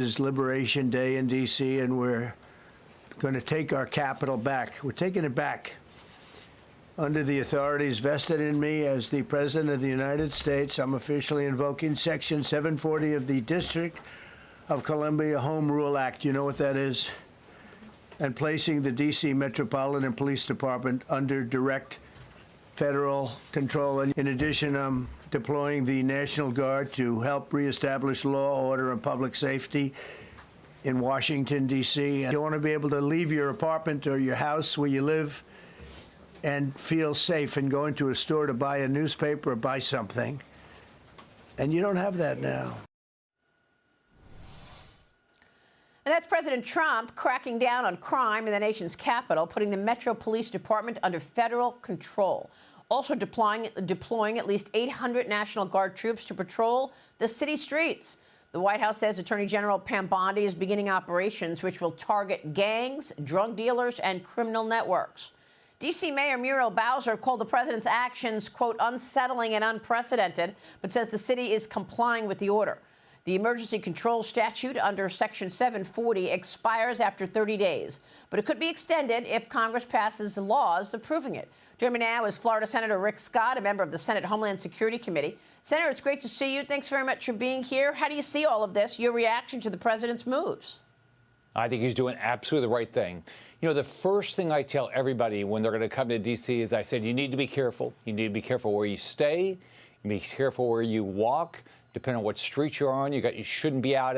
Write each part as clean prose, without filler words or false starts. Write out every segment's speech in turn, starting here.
It's Liberation Day in D.C., and we're going to take our capital back. We're taking it back. Under the authorities vested in me as the President of the United States, I'm officially invoking Section 740 of the District of Columbia Home Rule Act. You know what that is? And placing the D.C. Metropolitan Police Department under direct federal control. And in addition, I'm deploying the National Guard to help reestablish law, order, and public safety in Washington, D.C. And you want to be able to leave your apartment or your house where you live and feel safe and go into a store to buy a newspaper or buy something. And you don't have that now. And that's President Trump cracking down on crime in the nation's capital, putting the Metro Police Department under federal control. Also deploying at least 800 National Guard troops to patrol the city streets. The White House says Attorney General Mamdani is beginning operations which will target gangs, drug dealers, and criminal networks. D.C. Mayor Muriel Bowser called the president's actions, quote, unsettling and unprecedented, but says the city is complying with the order. The emergency control statute under Section 740 expires after 30 days, but it could be extended if Congress passes laws approving it. Joining me now is Florida Senator Rick Scott, a member of the Senate Homeland Security Committee. Senator, it's great to see you. Thanks very much for being here. How do you see all of this, your reaction to the president's moves? I think he's doing absolutely the right thing. You know, the first thing I tell everybody when they're going to come to D.C. is I said, you need to be careful. You need to be careful where you stay. Be careful where you walk. Depending on what street you're on, you shouldn't be out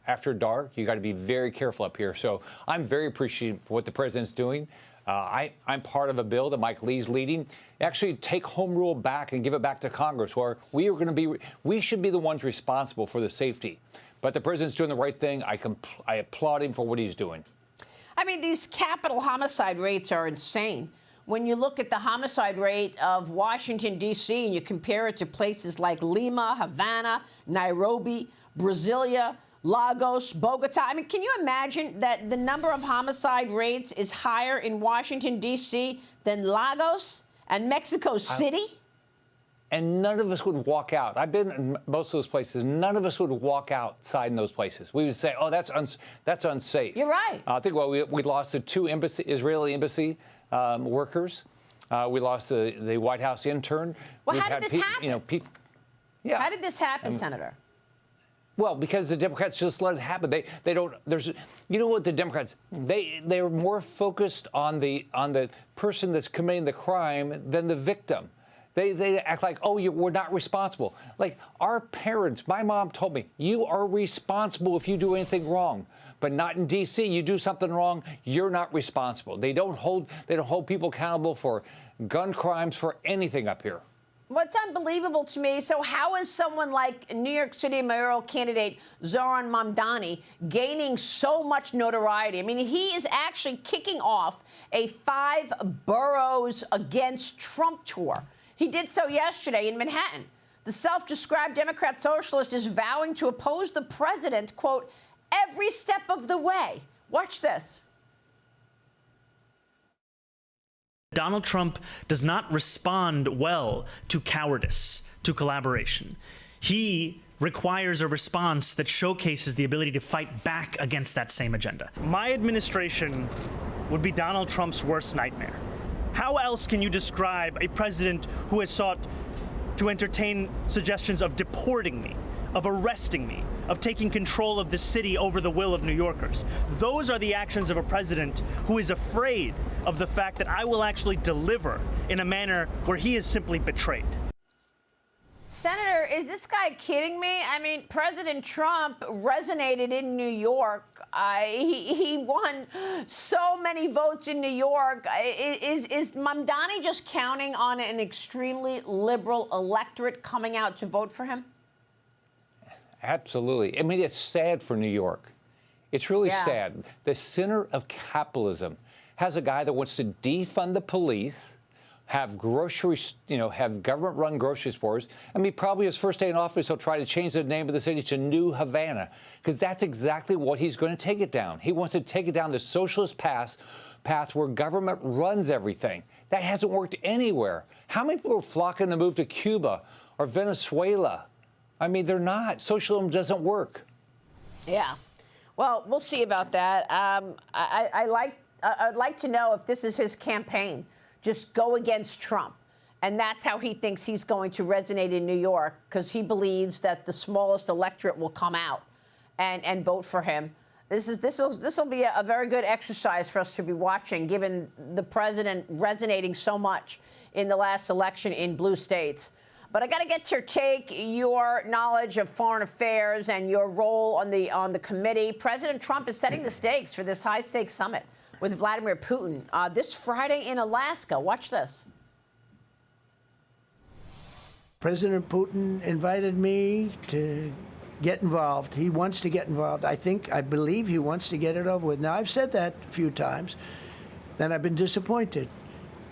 after dark. You got to be very careful up here. So I'm very appreciative of what the president's doing. I'm part of a bill that Mike Lee's leading. Actually, take home rule back and give it back to Congress, where we should be the ones responsible for the safety. But the president's doing the right thing. I applaud him for what he's doing. I mean, these capital homicide rates are insane. When you look at the homicide rate of Washington, D.C., and you compare it to places like Lima, Havana, Nairobi, Brasilia, Lagos, Bogota, I mean, can you imagine that the number of homicide rates is higher in Washington, D.C. than Lagos and Mexico City? And none of us would walk out. I've been in most of those places. None of us would walk outside in those places. We would say, oh, that's unsafe. You're right. I think, well, we lost the two Israeli embassy workers. We lost the White House intern. Well, how did this happen? You know, yeah. How did this happen, Senator? Well, because the Democrats just let it happen. They don't. There's, you know what, the Democrats, they're more focused on the person that's committing the crime than the victim. They act like, oh, we're not responsible. Like our parents, my mom told me, you are responsible if you do anything wrong, but not in D.C. You do something wrong, you're not responsible. They don't hold people accountable for gun crimes, for anything up here. What's unbelievable to me, so how is someone like New York City mayoral candidate Zohran Mamdani gaining so much notoriety? I mean, he is actually kicking off a 5 boroughs against Trump tour. He did so yesterday in Manhattan. The self-described Democrat socialist is vowing to oppose the president, quote, every step of the way. Watch this. Donald Trump does not respond well to cowardice, to collaboration. He requires a response that showcases the ability to fight back against that same agenda. My administration would be Donald Trump's worst nightmare. How else can you describe a president who has sought to entertain suggestions of deporting me, of arresting me, of taking control of the city over the will of New Yorkers? Those are the actions of a president who is afraid of the fact that I will actually deliver in a manner where he is simply betrayed. Senator, is this guy kidding me? I mean, President Trump resonated in New York. He won so many votes in New York. Is Mamdani just counting on an extremely liberal electorate coming out to vote for him? Absolutely. I mean, it's sad for New York. It's really sad. The center of capitalism has a guy that wants to defund the police, have groceries, have government-run grocery stores. I mean, probably his first day in office, he'll try to change the name of the city to New Havana, because that's exactly what he's going to take it down. He wants to take it down the socialist path where government runs everything. That hasn't worked anywhere. How many people are flocking to move to Cuba or Venezuela? I mean, they're not. Socialism doesn't work. Yeah. Well, we'll see about that. I'd like to know if this is his campaign, just go against Trump. And that's how he thinks he's going to resonate in New York, because he believes that the smallest electorate will come out and vote for him. This will be a very good exercise for us to be watching, given the president resonating so much in the last election in blue states. But I got to get your take, your knowledge of foreign affairs, and your role on the committee. President Trump is setting the stakes for this high-stakes summit with Vladimir Putin this Friday in Alaska. Watch this. President Putin invited me to get involved. He wants to get involved. I believe he wants to get it over with. Now, I've said that a few times, and I've been disappointed,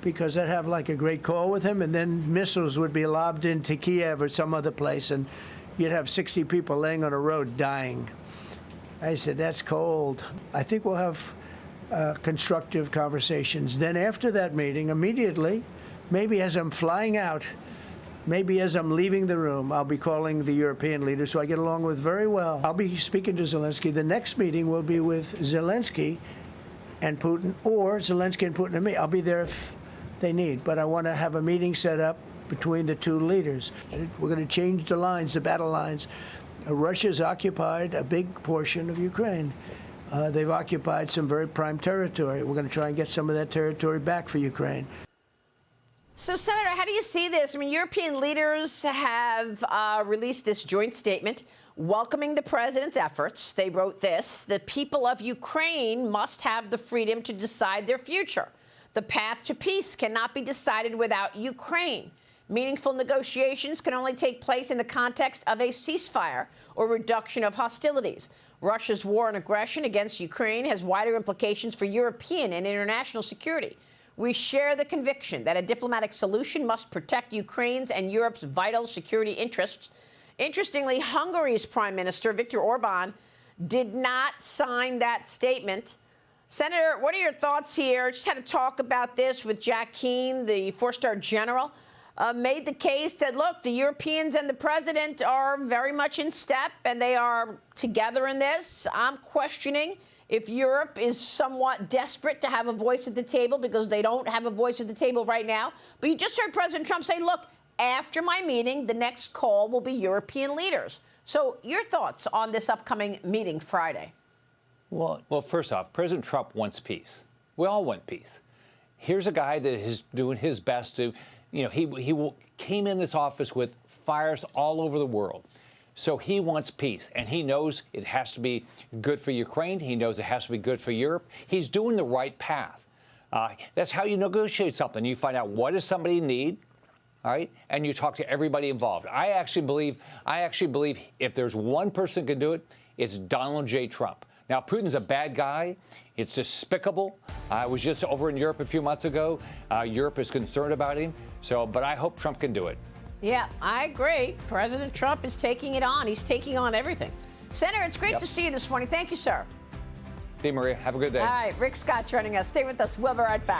because I'd have like a great call with him, and then missiles would be lobbed into Kiev or some other place, and you'd have 60 people laying on a road dying. I said, that's cold. I think we'll have constructive conversations. Then after that meeting, immediately, maybe as I'm flying out, maybe as I'm leaving the room, I'll be calling the European leaders who I get along with very well. I'll be speaking to Zelensky. The next meeting will be with Zelensky and Putin, or Zelensky and Putin and me. I'll be there if they need, but I want to have a meeting set up between the two leaders. We're going to change the lines, the battle lines. Russia's occupied a big portion of Ukraine. They've occupied some very prime territory. We're going to try and get some of that territory back for Ukraine. So, Senator, how do you see this? I mean, European leaders have released this joint statement welcoming the president's efforts. They wrote this: the people of Ukraine must have the freedom to decide their future. The path to peace cannot be decided without Ukraine. Meaningful negotiations can only take place in the context of a ceasefire or reduction of hostilities. Russia's war and aggression against Ukraine has wider implications for European and international security. We share the conviction that a diplomatic solution must protect Ukraine's and Europe's vital security interests. Interestingly, Hungary's Prime Minister, Viktor Orban, did not sign that statement. Senator, what are your thoughts here? Just had a talk about this with Jack Keane, the four-star general. Made the case that, look, the Europeans and the president are very much in step, and they are together in this. I'm questioning if Europe is somewhat desperate to have a voice at the table, because they don't have a voice at the table right now. But you just heard President Trump say, look, after my meeting, the next call will be European leaders. So your thoughts on this upcoming meeting Friday? Well, first off, President Trump wants peace. We all want peace. Here's a guy that is doing his best to, he came in this office with fires all over the world. So he wants peace, and he knows it has to be good for Ukraine. He knows it has to be good for Europe. He's doing the right path. That's how you negotiate something. You find out what does somebody need, all right, and you talk to everybody involved. I actually believe if there's one person who can do it, it's Donald J. Trump. Now, Putin's a bad guy. It's despicable. I was just over in Europe a few months ago. Europe is concerned about him. But I hope Trump can do it. Yeah, I agree. President Trump is taking it on. He's taking on everything. Senator, it's great to see you this morning. Thank you, sir. Hey, Maria. Have a good day. All right, Rick Scott joining us. Stay with us. We'll be right back.